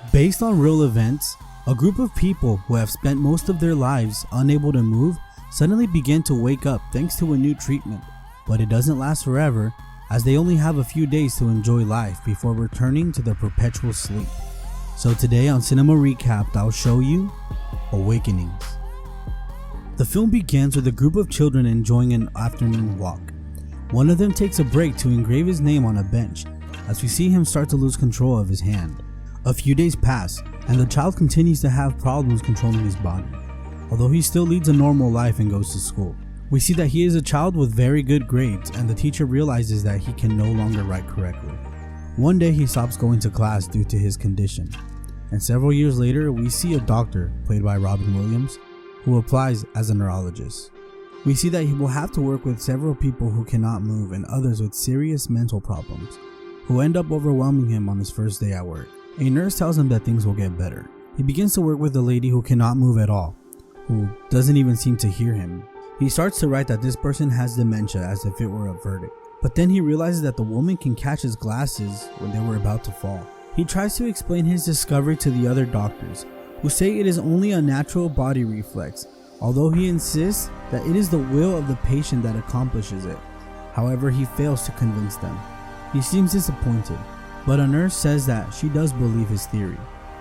Based on real events, a group of people who have spent most of their lives unable to move suddenly begin to wake up thanks to a new treatment. But it doesn't last forever, as they only have a few days to enjoy life before returning to their perpetual sleep. So today on Cinema Recapped, I'll show you Awakenings. The film begins with a group of children enjoying an afternoon walk. One of them takes a break to engrave his name on a bench, as we see him start to lose control of his hand. A few days pass, and the child continues to have problems controlling his body, although he still leads a normal life and goes to school. We see that he is a child with very good grades, and the teacher realizes that he can no longer write correctly. One day he stops going to class due to his condition, and several years later we see a doctor, played by Robin Williams, who applies as a neurologist. We see that he will have to work with several people who cannot move and others with serious mental problems, who end up overwhelming him on his first day at work. A nurse tells him that things will get better. He begins to work with a lady who cannot move at all, who doesn't even seem to hear him. He starts to write that this person has dementia as if it were a verdict. But then he realizes that the woman can catch his glasses when they were about to fall. He tries to explain his discovery to the other doctors, who say it is only a natural body reflex, although he insists that it is the will of the patient that accomplishes it. However, he fails to convince them. He seems disappointed, but a nurse says that she does believe his theory.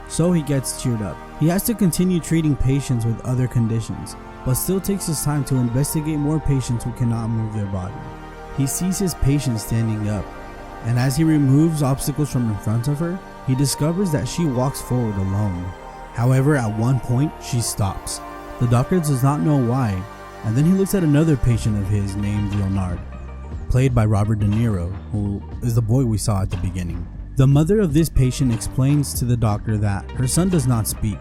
So he gets cheered up. He has to continue treating patients with other conditions, but still takes his time to investigate more patients who cannot move their body. He sees his patient standing up, and as he removes obstacles from in front of her, he discovers that she walks forward alone. However, at one point, she stops. The doctor does not know why, and then he looks at another patient of his named Leonard, played by Robert De Niro, who is the boy we saw at the beginning. The mother of this patient explains to the doctor that her son does not speak,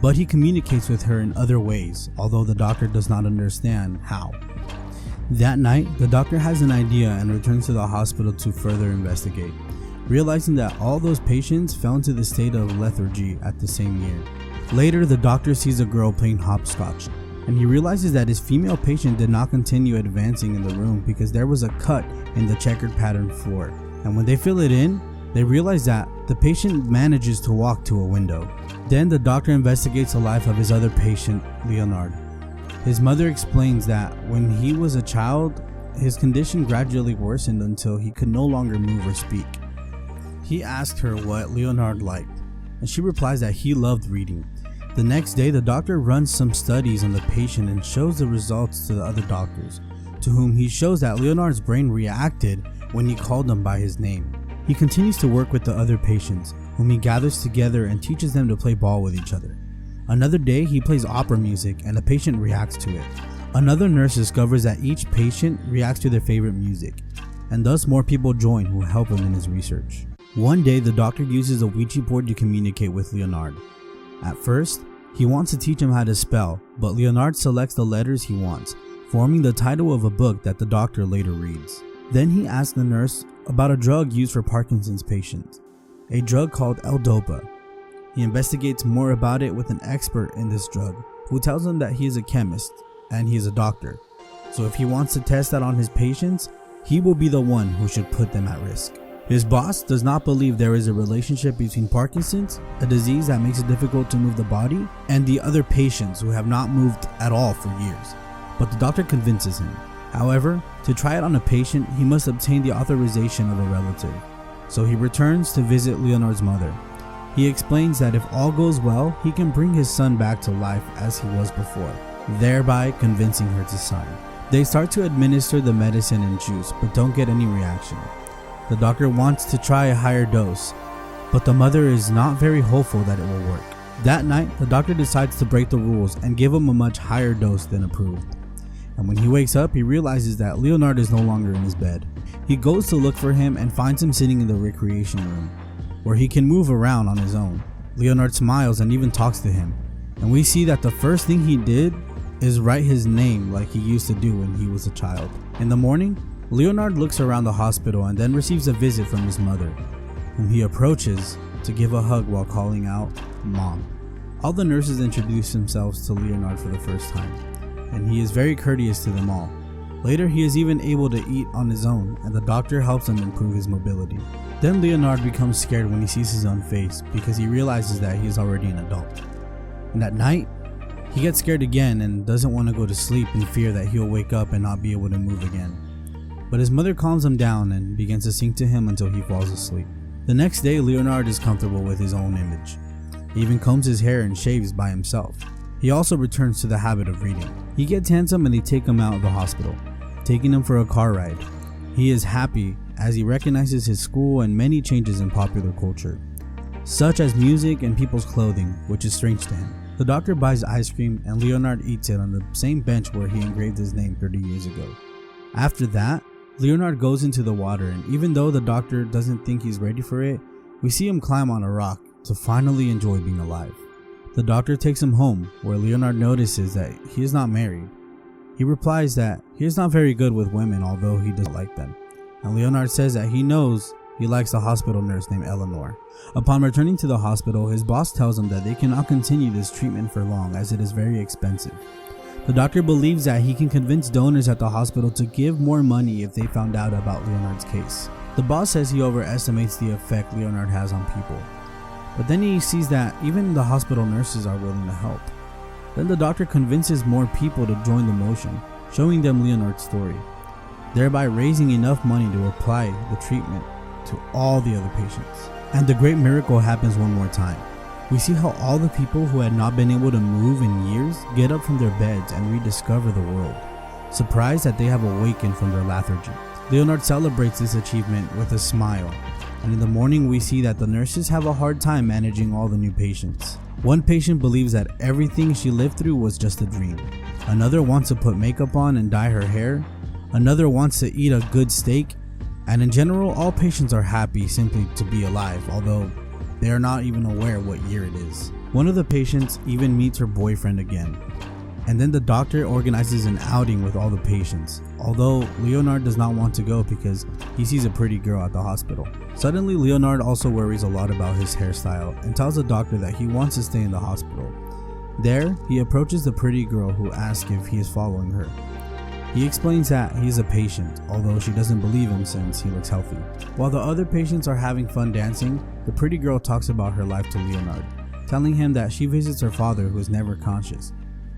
but he communicates with her in other ways, although the doctor does not understand how. That night, the doctor has an idea and returns to the hospital to further investigate, realizing that all those patients fell into the state of lethargy at the same year. Later, the doctor sees a girl playing hopscotch, and he realizes that his female patient did not continue advancing in the room because there was a cut in the checkered pattern floor, and when they fill it in, they realize that the patient manages to walk to a window. Then the doctor investigates the life of his other patient, Leonard. His mother explains that when he was a child, his condition gradually worsened until he could no longer move or speak. He asked her what Leonard liked, and she replies that he loved reading. The next day, the doctor runs some studies on the patient and shows the results to the other doctors, to whom he shows that Leonard's brain reacted when he called them by his name. He continues to work with the other patients, whom he gathers together and teaches them to play ball with each other. Another day, he plays opera music and the patient reacts to it. Another nurse discovers that each patient reacts to their favorite music, and thus more people join who help him in his research. One day, the doctor uses a Ouija board to communicate with Leonard. At first, he wants to teach him how to spell, but Leonard selects the letters he wants, forming the title of a book that the doctor later reads. Then he asks the nurse about a drug used for Parkinson's patients, a drug called L-Dopa. He investigates more about it with an expert in this drug, who tells him that he is a chemist and he is a doctor, so if he wants to test that on his patients, he will be the one who should put them at risk. His boss does not believe there is a relationship between Parkinson's, a disease that makes it difficult to move the body, and the other patients who have not moved at all for years, but the doctor convinces him. However, to try it on a patient, he must obtain the authorization of a relative, so he returns to visit Leonard's mother. He explains that if all goes well, he can bring his son back to life as he was before, thereby convincing her to sign. They start to administer the medicine and juice, but don't get any reaction. The doctor wants to try a higher dose, but the mother is not very hopeful that it will work. That night, the doctor decides to break the rules and give him a much higher dose than approved. And when he wakes up, he realizes that Leonard is no longer in his bed. He goes to look for him and finds him sitting in the recreation room, where he can move around on his own. Leonard smiles and even talks to him, and we see that the first thing he did is write his name like he used to do when he was a child. In the morning, Leonard looks around the hospital and then receives a visit from his mother, whom he approaches to give a hug while calling out, "Mom." All the nurses introduce themselves to Leonard for the first time, and he is very courteous to them all. Later, he is even able to eat on his own, and the doctor helps him improve his mobility. Then Leonard becomes scared when he sees his own face because he realizes that he is already an adult. And at night, he gets scared again and doesn't want to go to sleep in fear that he'll wake up and not be able to move again. But his mother calms him down and begins to sing to him until he falls asleep. The next day, Leonard is comfortable with his own image. He even combs his hair and shaves by himself. He also returns to the habit of reading. He gets handsome and they take him out of the hospital, taking him for a car ride. He is happy as he recognizes his school and many changes in popular culture, such as music and people's clothing, which is strange to him. The doctor buys ice cream and Leonard eats it on the same bench where he engraved his name 30 years ago. After that, Leonard goes into the water, and even though the doctor doesn't think he's ready for it, we see him climb on a rock to finally enjoy being alive. The doctor takes him home, where Leonard notices that he is not married. He replies that he is not very good with women, although he doesn't like them. And Leonard says that he knows he likes a hospital nurse named Eleanor. Upon returning to the hospital, his boss tells him that they cannot continue this treatment for long as it is very expensive. The doctor believes that he can convince donors at the hospital to give more money if they found out about Leonard's case. The boss says he overestimates the effect Leonard has on people. But then he sees that even the hospital nurses are willing to help. Then the doctor convinces more people to join the motion, showing them Leonard's story, thereby raising enough money to apply the treatment to all the other patients. And the great miracle happens one more time. We see how all the people who had not been able to move in years get up from their beds and rediscover the world, surprised that they have awakened from their lethargy. Leonard celebrates this achievement with a smile, and in the morning we see that the nurses have a hard time managing all the new patients. One patient believes that everything she lived through was just a dream. Another wants to put makeup on and dye her hair. Another wants to eat a good steak. And in general, all patients are happy simply to be alive, although they are not even aware what year it is. One of the patients even meets her boyfriend again. And then the doctor organizes an outing with all the patients, although Leonard does not want to go because he sees a pretty girl at the hospital. Suddenly, Leonard also worries a lot about his hairstyle and tells the doctor that he wants to stay in the hospital. There, he approaches the pretty girl who asks if he is following her. He explains that he is a patient, although she doesn't believe him since he looks healthy. While the other patients are having fun dancing, the pretty girl talks about her life to Leonard, telling him that she visits her father who is never conscious,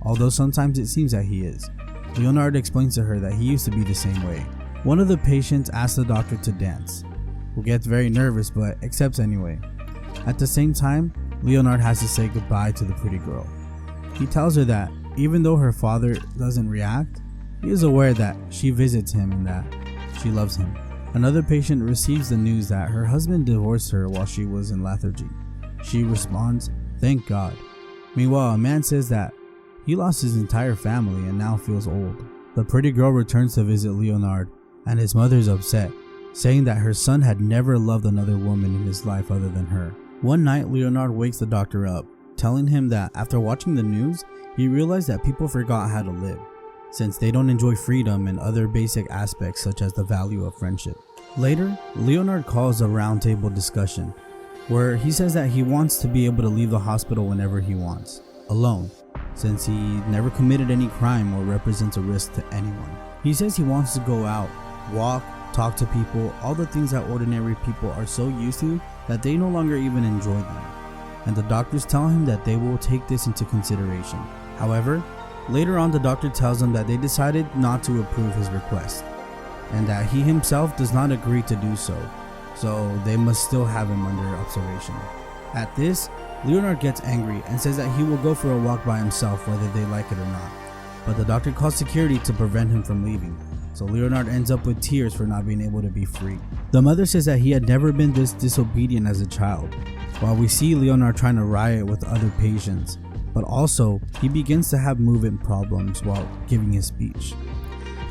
although sometimes it seems that he is. Leonard explains to her that he used to be the same way. One of the patients asks the doctor to dance, who gets very nervous but accepts anyway. At the same time, Leonard has to say goodbye to the pretty girl. He tells her that even though her father doesn't react, he is aware that she visits him and that she loves him. Another patient receives the news that her husband divorced her while she was in lethargy. She responds, "Thank God." Meanwhile, a man says that he lost his entire family and now feels old. The pretty girl returns to visit Leonard, and his mother is upset, saying that her son had never loved another woman in his life other than her. One night, Leonard wakes the doctor up, telling him that after watching the news, he realized that people forgot how to live, since they don't enjoy freedom and other basic aspects such as the value of friendship. Later, Leonard calls a roundtable discussion, where he says that he wants to be able to leave the hospital whenever he wants, alone, since he never committed any crime or represents a risk to anyone. He says he wants to go out, walk, talk to people, all the things that ordinary people are so used to that they no longer even enjoy them. And the doctors tell him that they will take this into consideration. However, later on the doctor tells him that they decided not to approve his request, and that he himself does not agree to do so, so they must still have him under observation. At this, Leonard gets angry and says that he will go for a walk by himself whether they like it or not, but the doctor calls security to prevent him from leaving, so Leonard ends up with tears for not being able to be free. The mother says that he had never been this disobedient as a child, while we see Leonard trying to riot with other patients, but also he begins to have movement problems while giving his speech.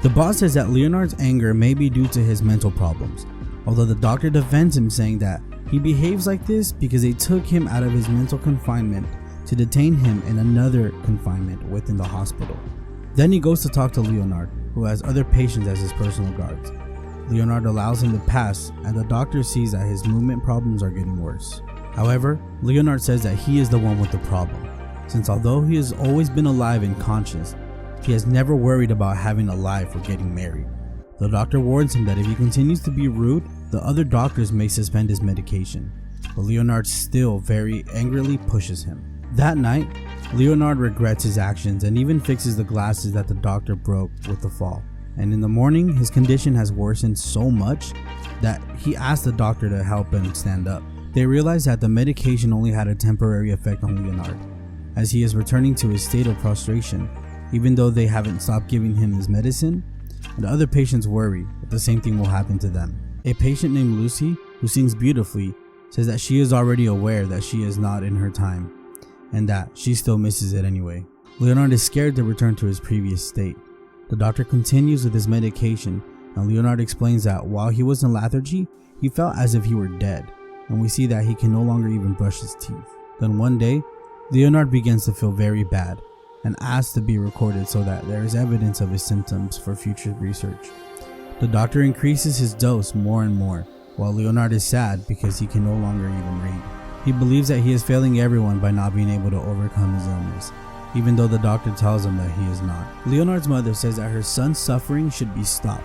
The boss says that Leonard's anger may be due to his mental problems, although the doctor defends him, saying that he behaves like this because they took him out of his mental confinement to detain him in another confinement within the hospital. Then he goes to talk to Leonard, who has other patients as his personal guards. Leonard allows him to pass, and the doctor sees that his movement problems are getting worse. However, Leonard says that he is the one with the problem, since although he has always been alive and conscious, he has never worried about having a life or getting married. The doctor warns him that if he continues to be rude, the other doctors may suspend his medication, but Leonard still very angrily pushes him. That night, Leonard regrets his actions and even fixes the glasses that the doctor broke with the fall. And in the morning, his condition has worsened so much that he asked the doctor to help him stand up. They realize that the medication only had a temporary effect on Leonard, as he is returning to his state of prostration, even though they haven't stopped giving him his medicine. And the other patients worry that the same thing will happen to them. A patient named Lucy, who sings beautifully, says that she is already aware that she is not in her time, and that she still misses it anyway. Leonard is scared to return to his previous state. The doctor continues with his medication, and Leonard explains that while he was in lethargy, he felt as if he were dead, and we see that he can no longer even brush his teeth. Then one day, Leonard begins to feel very bad, and asks to be recorded so that there is evidence of his symptoms for future research. The doctor increases his dose more and more, while Leonard is sad because he can no longer even read. He believes that he is failing everyone by not being able to overcome his illness, even though the doctor tells him that he is not. Leonard's mother says that her son's suffering should be stopped,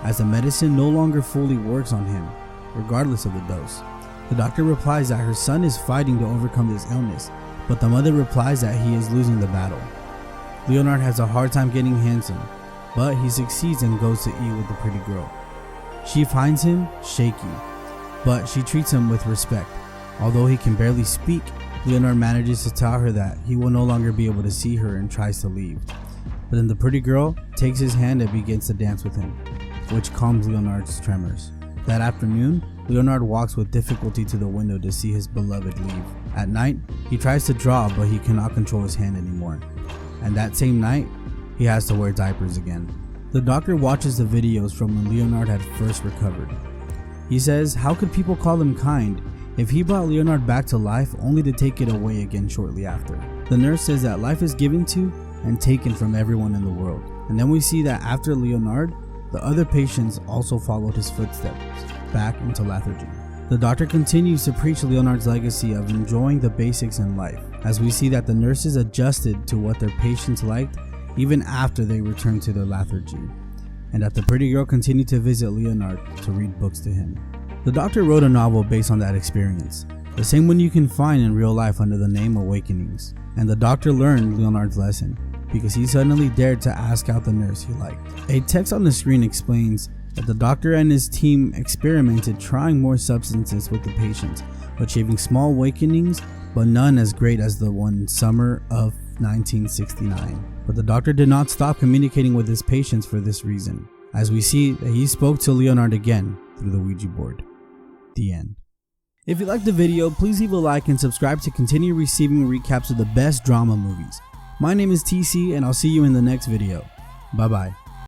as the medicine no longer fully works on him, regardless of the dose. The doctor replies that her son is fighting to overcome this illness, but the mother replies that he is losing the battle. Leonard has a hard time getting handsome, but he succeeds and goes to eat with the pretty girl. She finds him shaky, but she treats him with respect. Although he can barely speak, Leonard manages to tell her that he will no longer be able to see her and tries to leave. But then the pretty girl takes his hand and begins to dance with him, which calms Leonard's tremors. That afternoon, Leonard walks with difficulty to the window to see his beloved leave. At night, he tries to draw, but he cannot control his hand anymore. And that same night, he has to wear diapers again. The doctor watches the videos from when Leonard had first recovered. He says, how could people call him kind if he brought Leonard back to life only to take it away again shortly after? The nurse says that life is given to and taken from everyone in the world. And then we see that after Leonard, the other patients also followed his footsteps back into lethargy. The doctor continues to preach Leonard's legacy of enjoying the basics in life, as we see that the nurses adjusted to what their patients liked even after they returned to their lethargy, and that the pretty girl continued to visit Leonard to read books to him. The doctor wrote a novel based on that experience, the same one you can find in real life under the name Awakenings, and the doctor learned Leonard's lesson because he suddenly dared to ask out the nurse he liked. A text on the screen explains that the doctor and his team experimented trying more substances with the patients, achieving small awakenings, but none as great as the one summer of 1969. But the doctor did not stop communicating with his patients for this reason, as we see that he spoke to Leonard again through the Ouija board. The end. If you liked the video, please leave a like and subscribe to continue receiving recaps of the best drama movies. My name is TC, and I'll see you in the next video. Bye bye.